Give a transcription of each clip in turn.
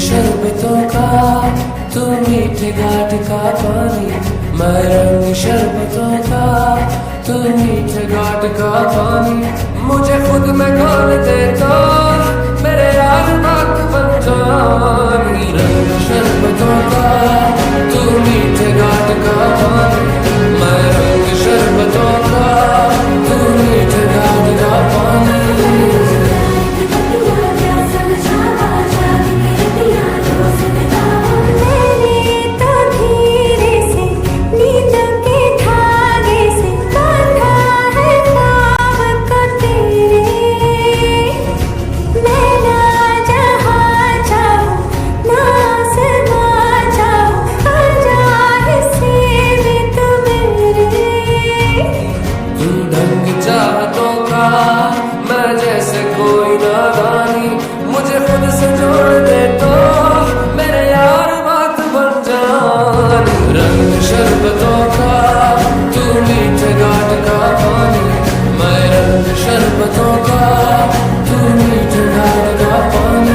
शरबतों का, तू मीठे घाट का पानी। मैं रंग शरबतों का, तू मीठे घाट का पानी। मुझे खुद में घोल दे तो मेरे यार बात बन जानी। रंग शरबतों का, तू मीठे घाट का पानी। मैं रंग शरबतों का, तू मीठे घाट का पानी। चाहतों का मैं जैसे कोई नादानी। मुझे खुद से जोड़ दे तो मेरे यार बात बन जानी। रंग शरबतों का, तू मीठे घाट का पानी। मैं रंग शरबतों का, तू मीठे घाट का पानी।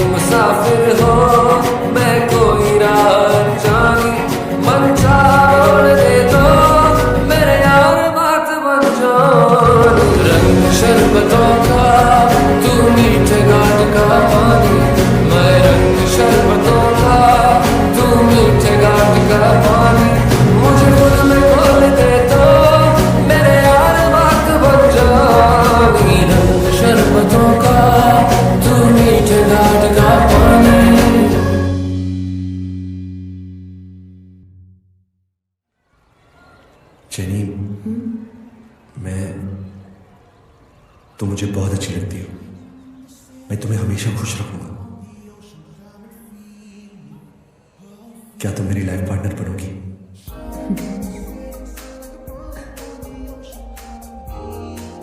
मुसाफिर हो मैं कोई राह जानी। मन छोड़ दे तो मेरे यार बात बन जानी। रंग शरबतों का, तू मीठे घाट का पानी। मैं रंग शरबतों का, तू मीठे घाट का पानी। मुझे खुद में खोल दे तो मेरे यार बात बन जानी। रंग शरबतों का, तू मीठे घाट का पानी। जेनी, तुम मुझे बहुत अच्छी लगती हो। मैं तुम्हें हमेशा खुश रखूंगा। क्या तुम मेरी लाइफ पार्टनर बनोगी?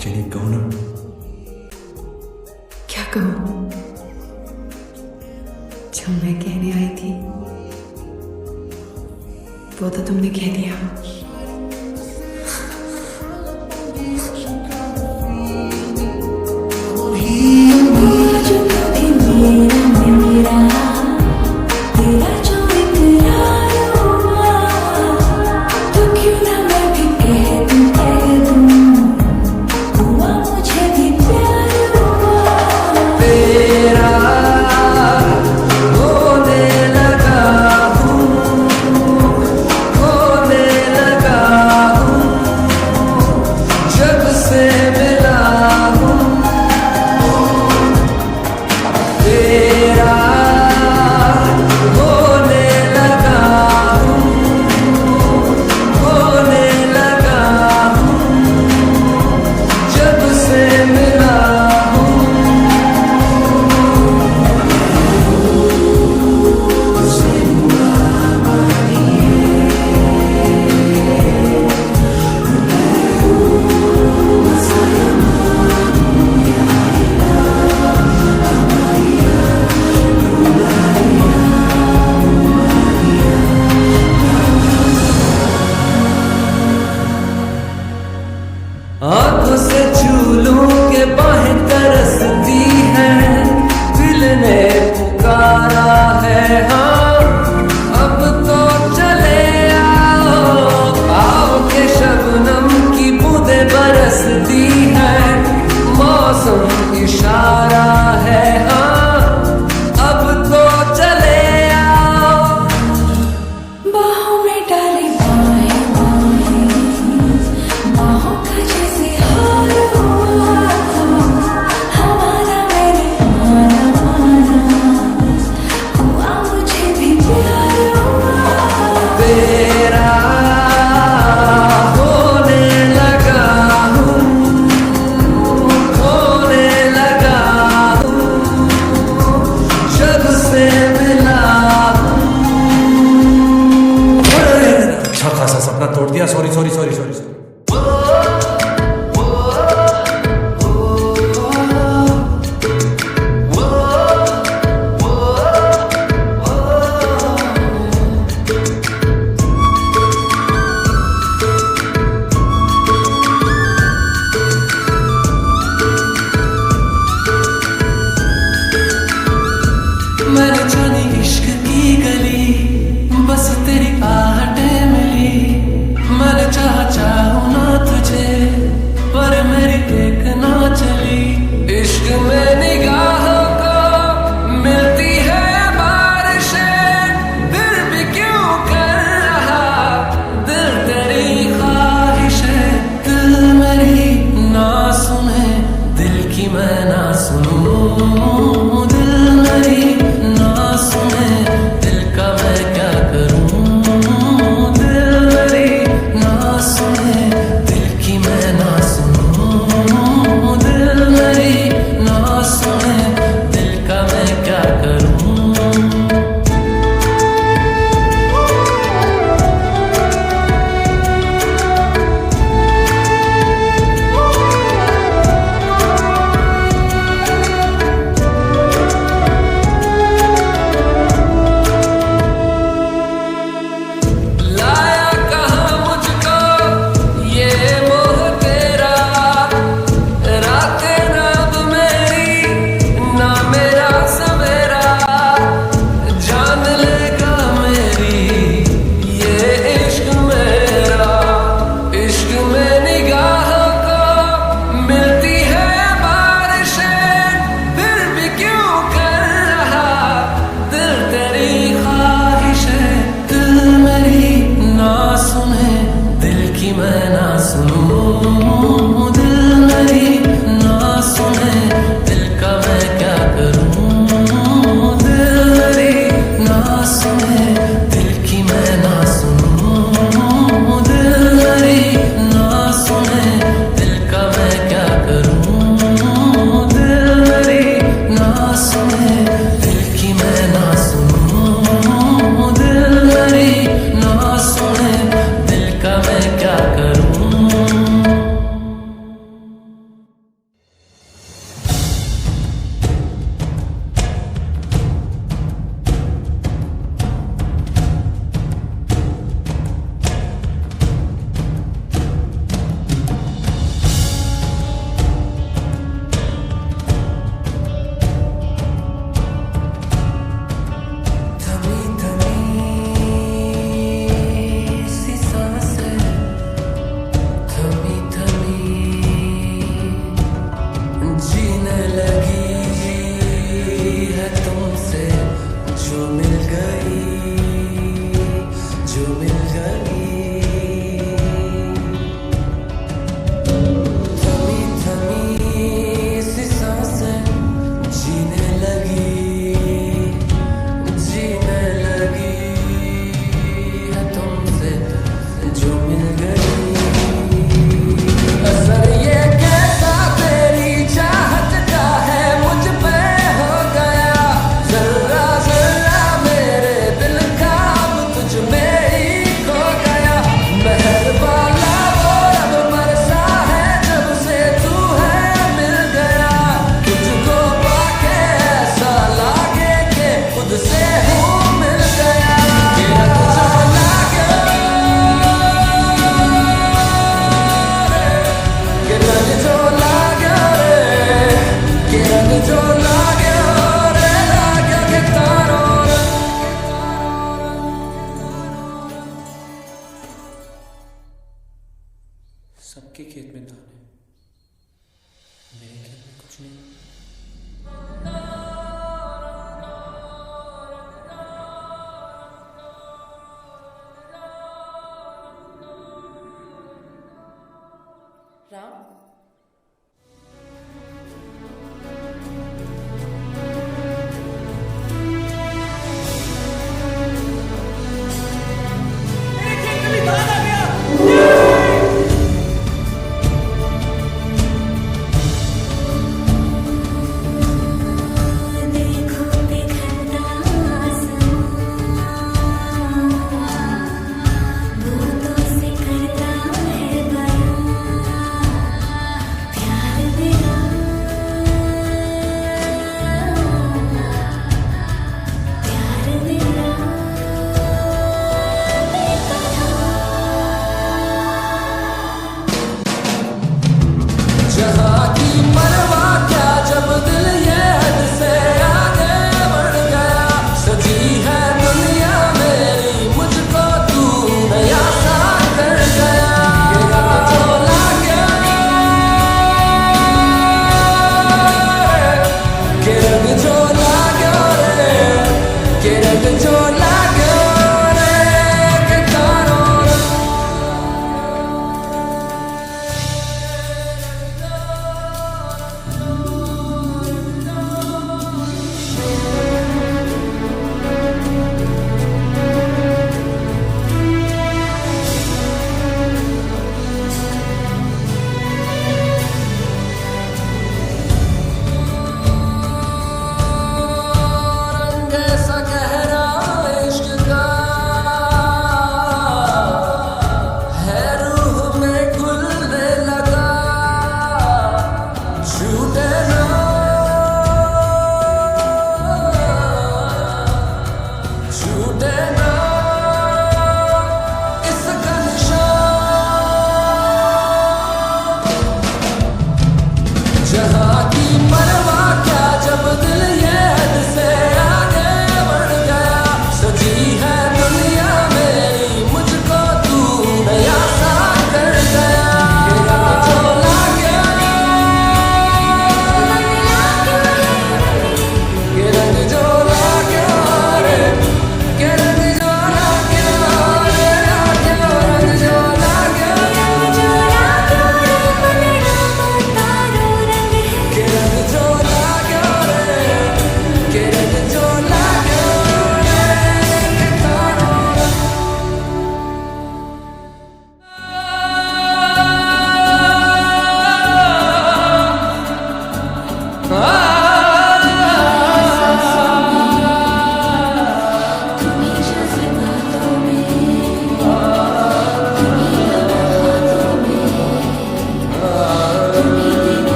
जेनी, कहो ना। क्या कहूं? जो मैं कहने आई थी वो तो तुमने कह दिया। आंखों से छू लूं के बाहें तरसती हैं। दिल ने पुकारा है हाँ, अब तो चले आओ। आओ के शबनम की बूंदें बरसती हैं। मौसम इशारा है हाँ, अब तो चले आओ। बाहों में डाली बाहें बाहें, बाहों का जैसे हार हुआ। हमारा मैंने माना माना, हुआ मुझे भी प्यार हुआ। तेरा होने लगा हूँ, होने लगा हूँ। चाहूं ना तुझे पर मेरी एक ना चली। इश्क में निगाहों को मिलती है बारिशें, फिर भी क्यों कर रहा दिल तेरी ख्वाहिशें। दिल मेरी ना सुने दिल की मैं ना सुनूं, दिल मेरी ना सुने दिल का मैं क्या करूं। दिल मेरी ना सुने दिल की मैं ना सुनूं, दिल मेरी ना सुने दिल का मैं क्या करूं। लाया कहाँ मुझको ये मोह तेरा, रातें ना अब मेरी ना मेरा सवेरा। जान लेगा मेरी ये इश्क मेरा। इश्क में निगाहों को मिलती है बारिशें, फिर भी क्यों कर रहा दिल तेरी ख्वाहिशें। दिल मेरी ना सुने दिल की मैं ना सुनूं, दिल मेरी ना सुने दिल का मैं क्या करूं। दिल मेरी ना सुने दिल की मैं ना सुनूं, दिल मेरी ना सुने दिल का मैं क्या करूं। दिल मेरी ना सुने दिल की मैं ना सुनूं, दिल मेरी ना सुने दिल का मैं क्या करूं। थमी थमी सी सांसें, थमी थमी जीने लगी है तुमसे जो मिल गई, जो मिल गई। थमी थमी सी सांसें जीने लगी, जीने लगी है तुमसे जो मिल गई। असर ये कैसा तेरी चाहत का है मुझ पे हो गया, जर्रा जर्रा मेरे दिल का अब तुझ में ही खो गया। महर वाला वो रब बरसा है जब से तू है मिल गया। तुझको पाके ऐसा लागे कि खुद से हूँ मिल गया। गिरा तुझको लागे रे, गिरा तुझको लागे रे, गिरा तुझको लागे रे, लागे के तारों रे। सबके खेत में दाने, मेरे खेत में कुछ नहीं। राम, देखो बिखरता आसमां, बूंदों से करता है बयां।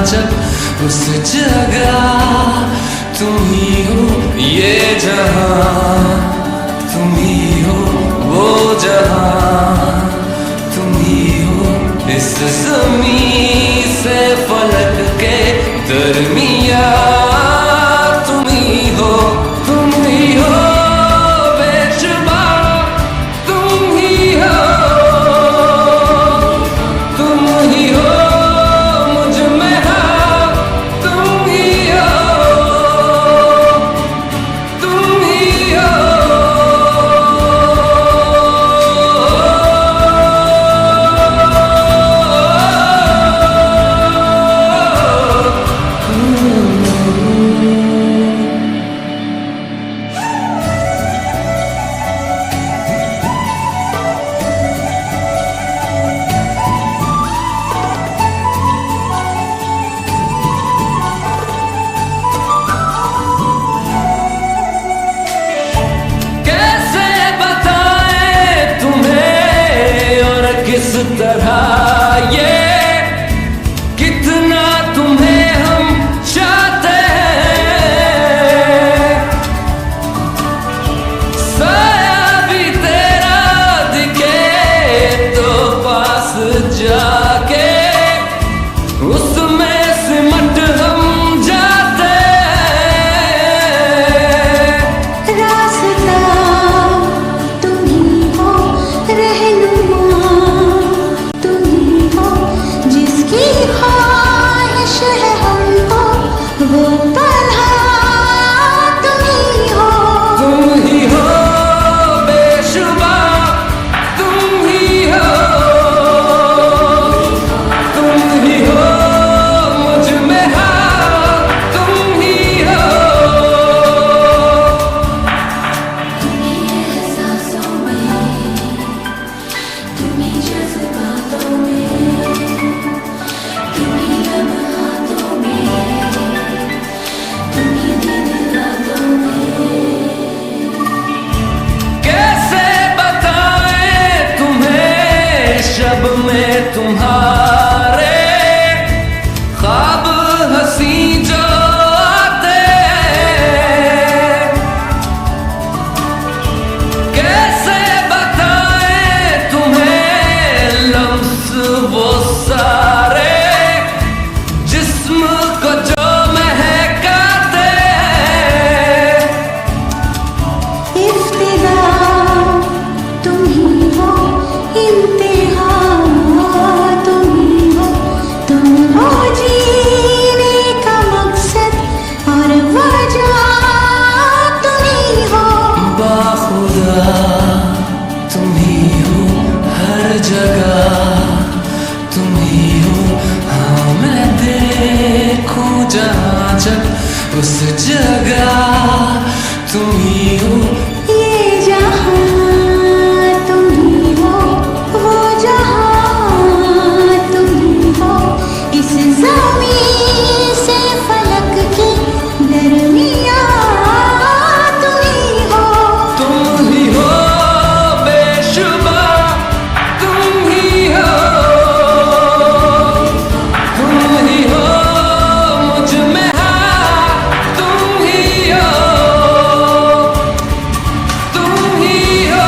जब उस जगह तुम ही हो, ये जहां तुम ही हो, वो जहां तुम ही हो, इस ज़मीं से फलक के दरमिया तुम ही हो, तुम ही हो बेशुबा, तुम ही हो, तुम ही हो मुझ में हाँ, तुम ही हो, तुम ही हो। कैसे बताएं तुम्हें और किस तरह ये कितना तुम्हें हम चाहते हैं, साया भी तेरा दिखे तो पास जाके उसमें सिमट हम जाते हैं। रास्ता तुम ही हो, रहनुमा तुम ही हो, जिसकी ख्वाहिश है हमको वो पल्हा तुम ही हो। तुम ही हो बेशुबा, तुम ही हो, तुम ही हो मुझ में हाँ, तुम ही हो। तुम्हीं एहसासों में, तुम्हीं जज्बातों में, तुम्हीं लम्हातों में, तुम्हीं दिन रातों में। कैसे बताएं तुम्हें शब में तुम्हारे ख्वाब हंसी जो आते हैं, कैसे बताएं तुम्हें लम्स वो सारे जिस्म को जो महकाते हैं। इब्तिदा तुम ही हो, इंतहा तुम ही हो, तुम हो जीने का मकसद और वजह तुम ही हो। बाखुदा तुम ही हो, हर जगह तुम ही हो, हाँ मैं देखूं जहाँ जब उस जगह तुम ही हो। ये जहां तुम ही हो, वो जहां तुम ही हो, इस ज़मीं से फलक के दरमिया तुम ही हो। तुम ही हो बेशुबा, तुम ही हो, तुम ही हो मुझ में हाँ, तुम ही हो, तुम ही हो।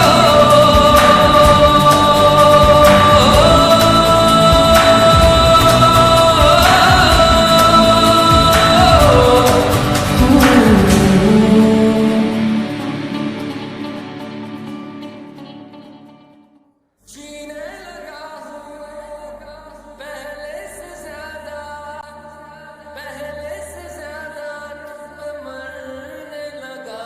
जीने लगा हूँ पहले से ज्यादा, पहले से ज्यादा तुम पे मरने लगा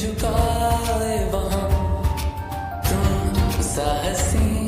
झुकाए वहाँ तुम सा हसी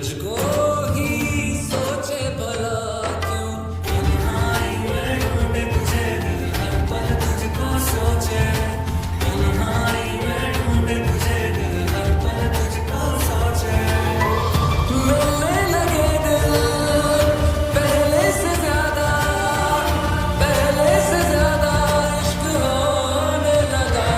तुझको ही सोचे भला क्यों तन्हाई में ढूंढे तुझे दिल हर पल तुझको सोचे तन्हाई में ढूंढे तुझे दिल हर पल तुझको सोचे मिलने लगे दिल पहले से ज्यादा इश्क होने लगा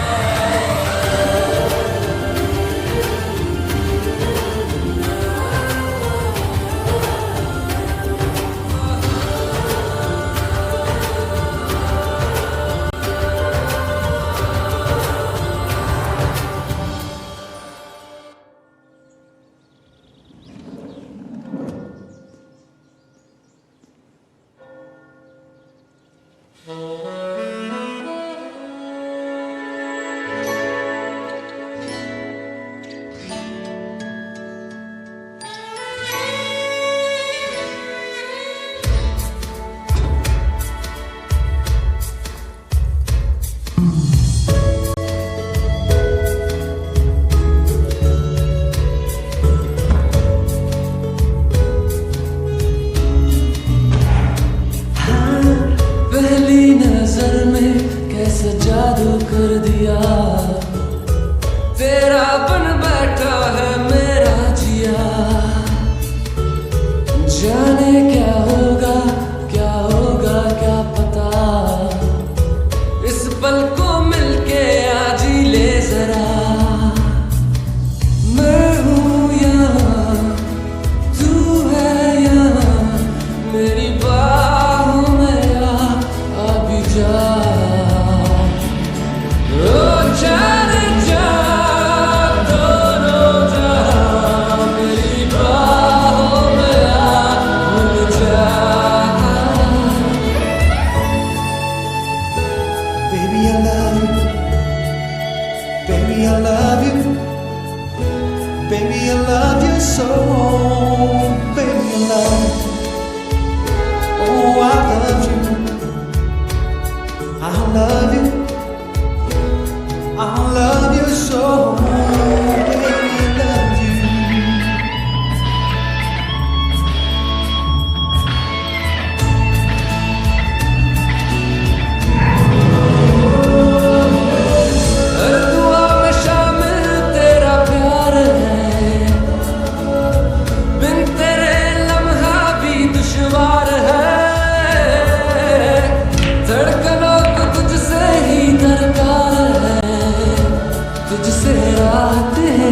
पहली नजर में कैसे जादू कर दिया तेरा बन बैठा है मेरा जिया जाने क्या होगा क्या पता इस पल को मिलके आज ही ले जरा मैं हूँ यहाँ तू है यहाँ मेरी बाहों में अभी जा ओ जाने जा दोनों जहां मेरी बाहों में भूल जा Baby, I love you. Baby, I love you. Baby, I love you so. Baby, I love you. Oh, I love you. I love you. I love you so. Baby, I love you. हर दुआ में शामिल तेरा प्यार है बिन तेरे लम्हा भी दुश्वार है धड़कनों को तुझसे ही दरकार है तुझसे रातें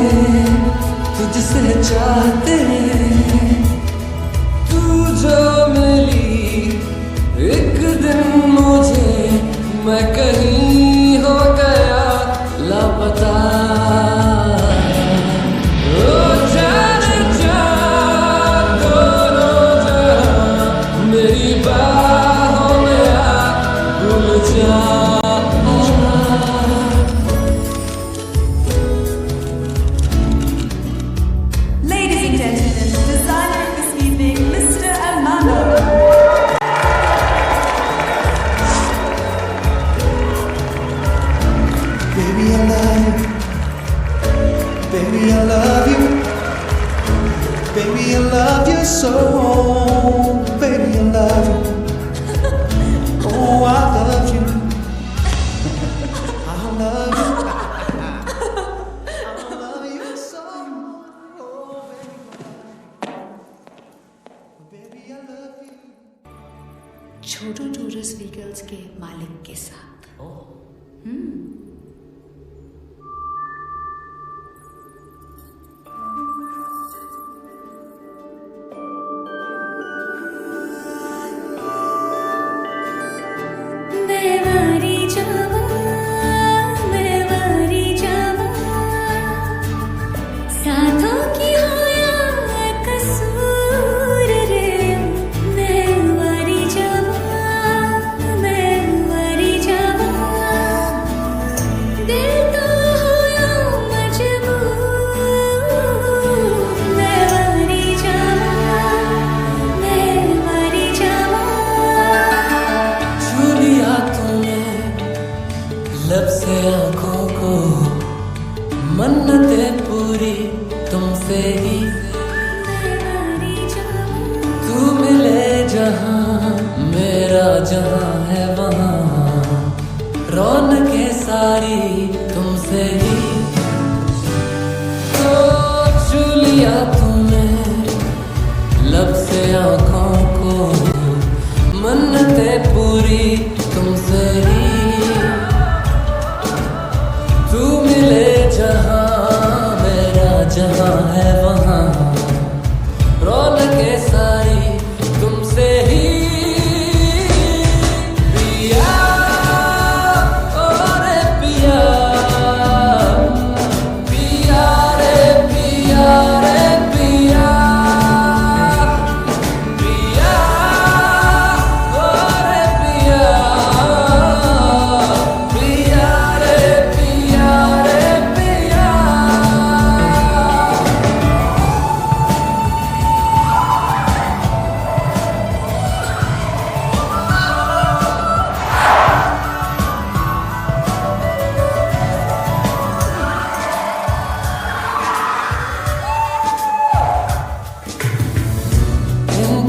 तुझसे चाहते तू जो मिली एक दिन मुझे मैं कहीं हो गया लापता ओ जाने जा दोनों जहां मेरी बाहों में भूल जा Ladies and gentlemen, the designer of this evening, Mr. Armando. Baby, I love you. Baby, I love you. Baby, I love you so. Baby, I love you. Oh, I love you. I love you. I love you so. Oh, baby, I love you. Chhotu tourist vehicles के मालिक के साथ मैं वारी जावा साथों की होया कसूर रे मैं वारी जावा दिल तो होया मजबूर मैं वारी जावा छू लिया तूने लब से आंखों को मन्नतें पूरी तुमसे ही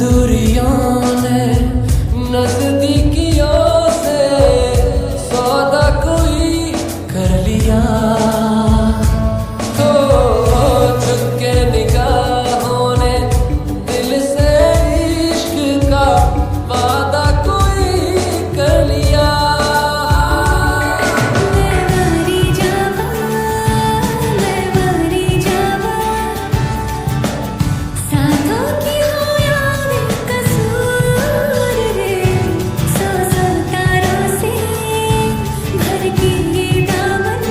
दूरियों ने नजदीकियों से सौदा कोई कर लिया तो झुके निगाहों ने दिल से इश्क का वादा कोई कर लिया। मैं मरी जावा साथों की हो याद कसूर रे सौ सौ तारों से भर के ये दामन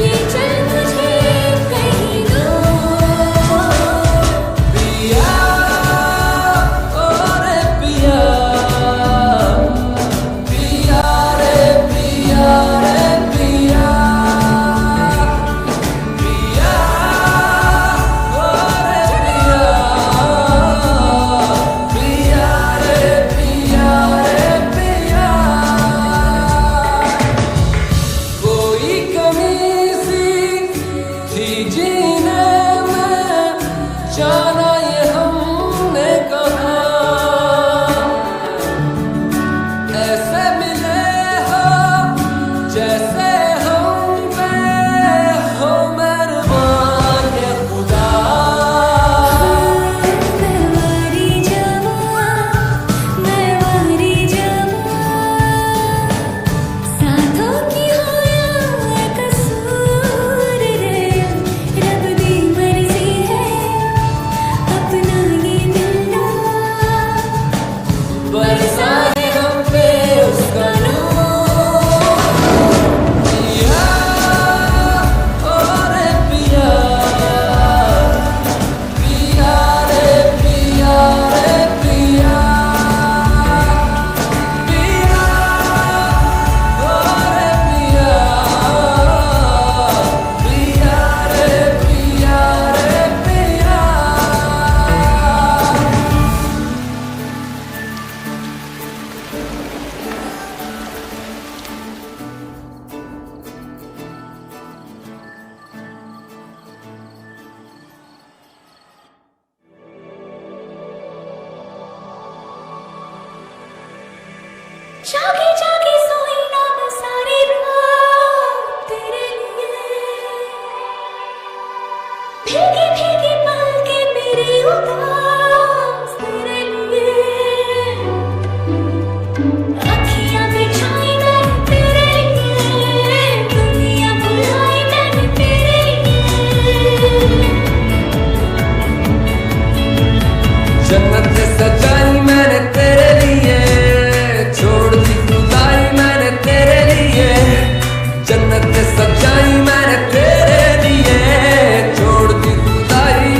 ये चल मुझे कहीं दूर। पिया ओ रे पिया पिया रे पिया रे पिया पिया ओ रे पिया पिया रे पिया रे पिया। कोई कमी सी थी जीने में जाना ये हमने कहा ऐसे मिले हो जैसे हम पे हो मेहरबान ये खुदा। मैं मरी जावा साथों की हो याद कसूर रे रब दी मर्जी है अपना ये दिल ना बरसाए हम पे उसका नूर। पिया ओ रे पिया पिया रे पिया रे पिया पिया ओ रे पिया पिया रे पिया रे पिया। जागे जागे सोई ना मैं सारी रात तेरे लिए भीगी भीगी पलके मेरी उदास तेरे लिए अखियां बिछाई मैंने तेरे लिए दुनिया बुलाई मैंने तेरे लिए जन्नत सजाई मैंने तेरे लिए छोड़ दी खुदाई मैंने तेरे लिए। जन्नत सजाई मैंने तेरे लिए छोड़ दी खुदाई।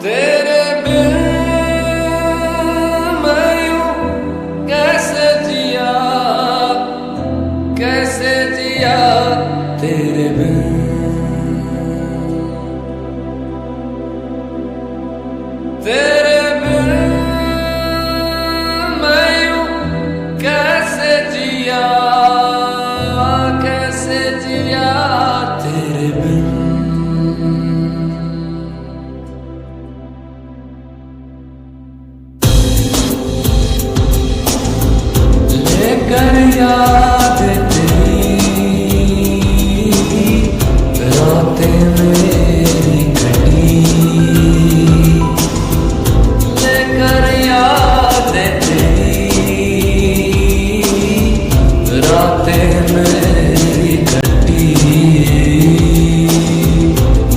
तेरे बिन मैं यूं कैसे जिया तेरे बिन। तेरे बिन मैं यूं कैसे जिया तेरे बिन। लेकर याद तेरी रातें मेरी कटी, लेकर याद तेरी रातें मेरी कटी।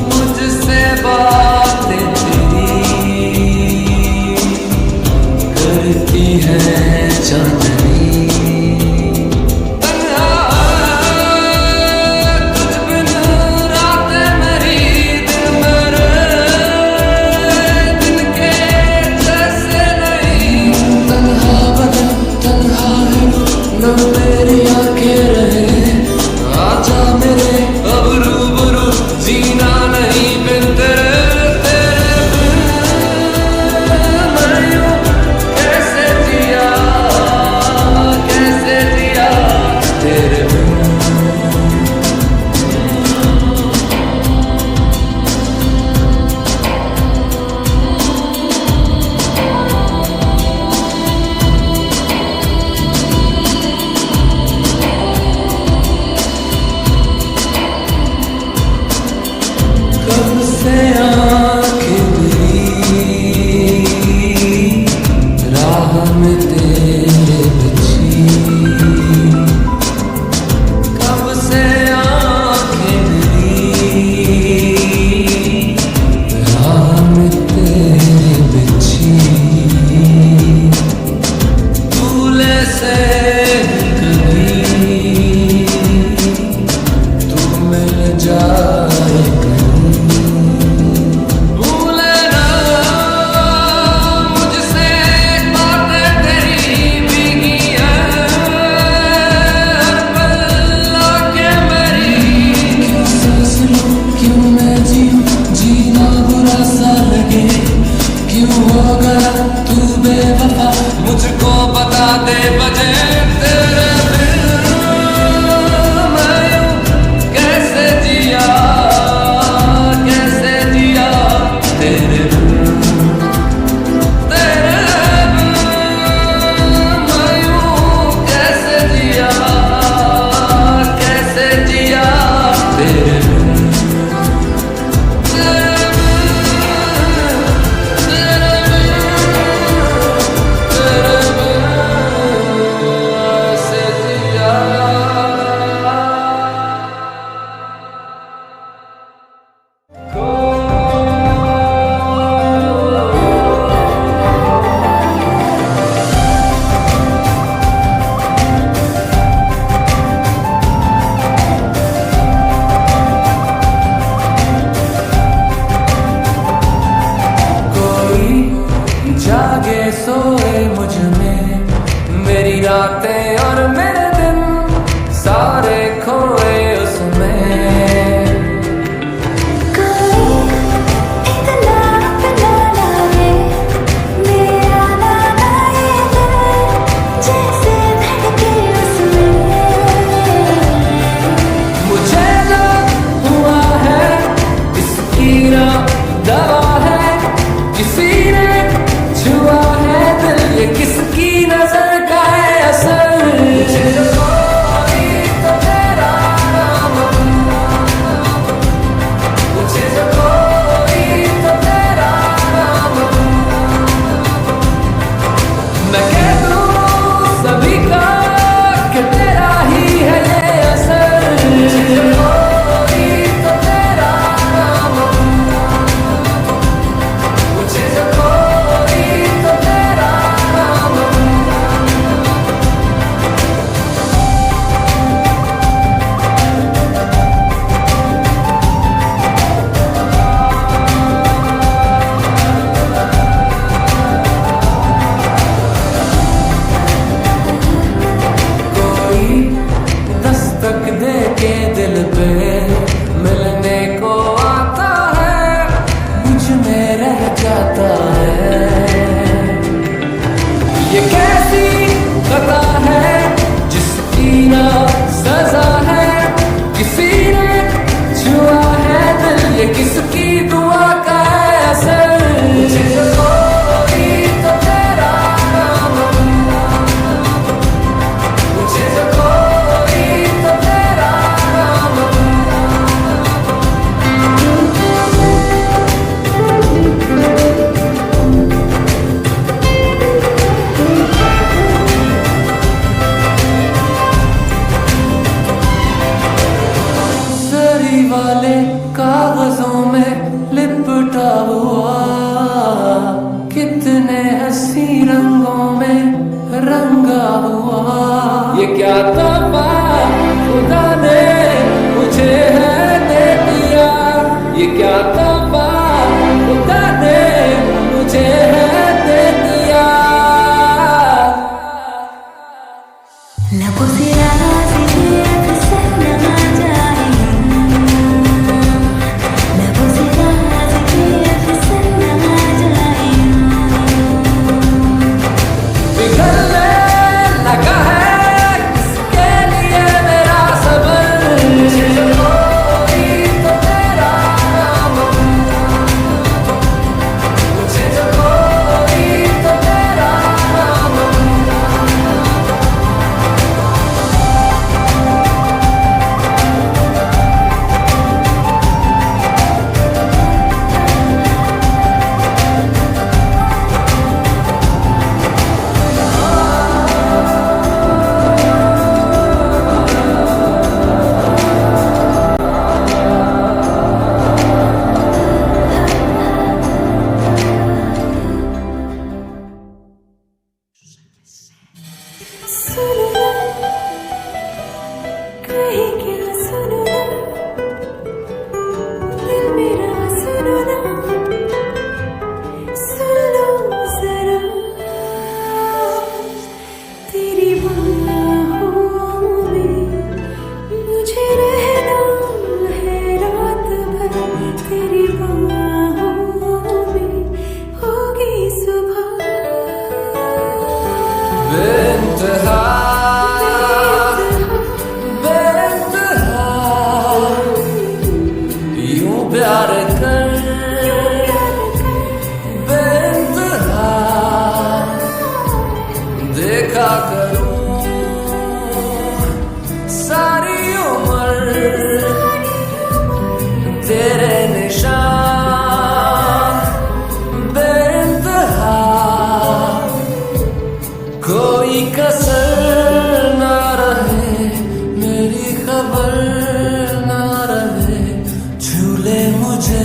मुझसे बातें तेरी करती है चांदनी। मेरी आंखें रहे आजा मेरे अब रूबरू, जीना नहीं बिन तेरे। तेरे बिन मैं यूं कैसे जिया तेरे बिन। कब से आँखें मेरी राह में तेरे बची, कब से आँखें मेरी राह में तेरे बची। भूले से कभी तू मिल जाए, भूले ना मुझसे बातें तेरी भीगी हैं हर पल आके मेरी। क्यों सांस लूं क्यों मैं जीऊं, जीना बुरा सा लगे। क्यों हो गया तू बेवफा, मुझको बता दे वजह। तेरे बिन मैं यूं कैसे जिया तेरे बिन। तेरे बिन मैं यूं कैसे जिया तेरे बिन। जागे सोए मुझ में मेरी रातें और मेरे दिन सारे खोए उसमें। मुझे जो हुआ है इसकी दवा है, किसी ने छुआ है दिल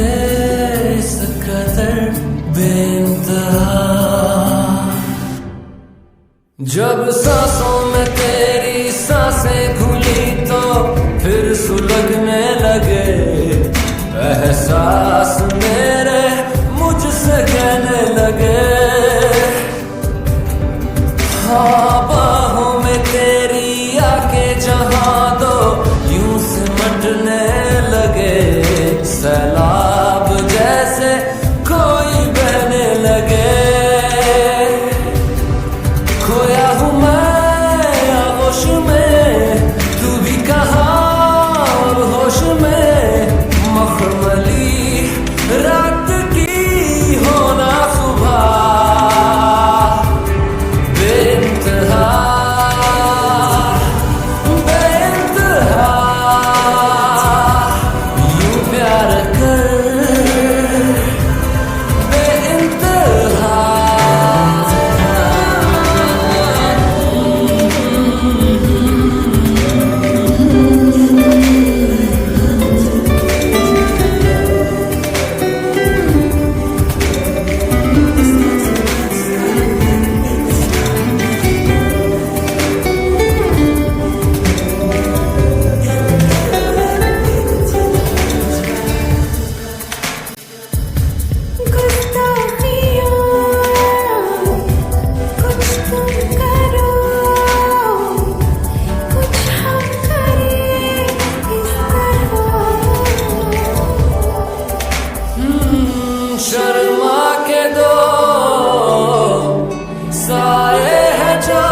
इस कदर बेइंतहा। जब सांसों में तेरी सांसें घुली तो फिर सुलगने लगे एहसास मेरे मुझसे कहने लगे। हाँ बाहों में तेरी आके जहाँ दो यूं सिमटने लगे। सैलाब जैसे कोई बहने लगे। खोया हूँ मैं आगोश में, तू भी कहाँ और होश में। मखमली रात की होना सुबह बेइंतहा बेइंतहा। यूं प्यार कर बेइंतहा। कुछ तुम करो, कुछ हम करें इस तरह। शर्मा के दो साए हैं जो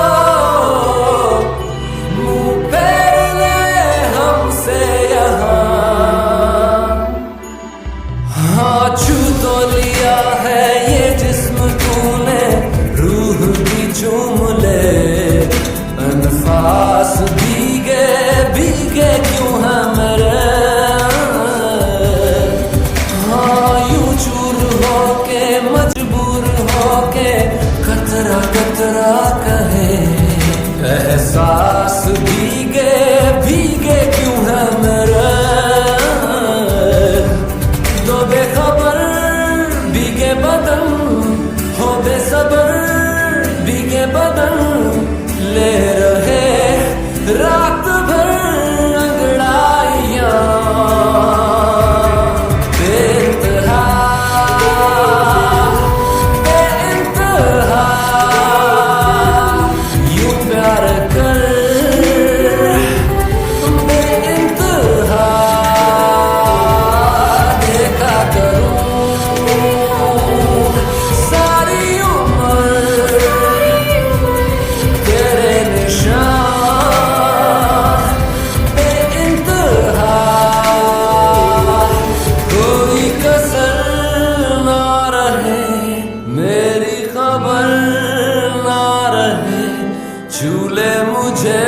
मुंह फेर ले हमसे यहाँ। हाँ छू तो लिया है ये जिस्म तूने, रूह भी चूम ले। अनफास भीगे भीगे क्यों है मेरे। हाँ यूं चूर होके मजबूर होके कतरा कतरा कहे। एहसास भीगे भीगे क्यों है मेरे। तो बेखबर भीगे बदन हो बेसबर भीगे बदन। ले रहे रात भर अंगड़ाइयाँ बेइंतहा बेइंतहा। यूं प्यार कर बेइंतहा। देखा करूं सारी उम्र तेरे निशान बेइंतहा। कोई कसर ना रहे मेरी खबर ना रहे। छू ले मुझे